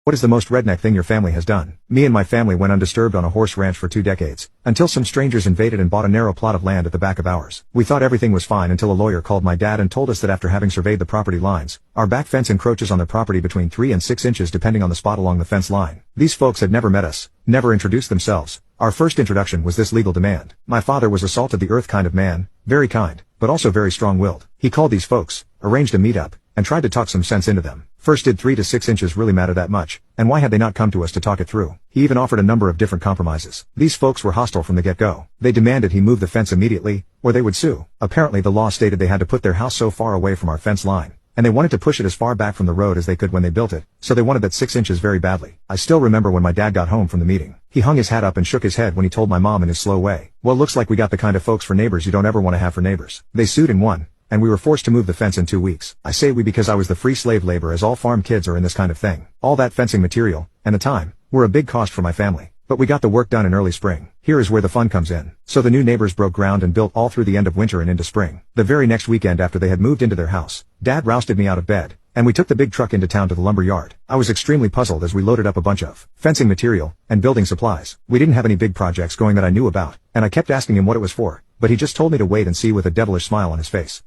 What is the most redneck thing your family has done? Me and my family went undisturbed on a horse ranch for 2 decades, until some strangers invaded and bought a narrow plot of land at the back of ours. We thought everything was fine until a lawyer called my dad and told us that after having surveyed the property lines, our back fence encroaches on the property between 3 and 6 inches depending on the spot along the fence line. These folks had never met us, never introduced themselves. Our first introduction was this legal demand. My father was a salt of the earth kind of man, very kind, but also very strong-willed. He called these folks, arranged a meet-up, and tried to talk some sense into them. First, did 3 to 6 inches really matter that much, and why had they not come to us to talk it through? He even offered a number of different compromises. These folks were hostile from the get-go. They demanded he move the fence immediately, or they would sue. Apparently the law stated they had to put their house so far away from our fence line, and they wanted to push it as far back from the road as they could when they built it, so they wanted that 6 inches very badly. I still remember when my dad got home from the meeting. He hung his hat up and shook his head when he told my mom in his slow way, "Well, looks like we got the kind of folks for neighbors you don't ever want to have for neighbors." They sued and won, and we were forced to move the fence in 2 weeks. I say we because I was the free slave labor, as all farm kids are in this kind of thing. All that fencing material, and the time, were a big cost for my family. But we got the work done in early spring. Here is where the fun comes in. So the new neighbors broke ground and built all through the end of winter and into spring. The very next weekend after they had moved into their house, Dad rousted me out of bed, and we took the big truck into town to the lumber yard. I was extremely puzzled as we loaded up a bunch of fencing material and building supplies. We didn't have any big projects going that I knew about, and I kept asking him what it was for, but he just told me to wait and see with a devilish smile on his face.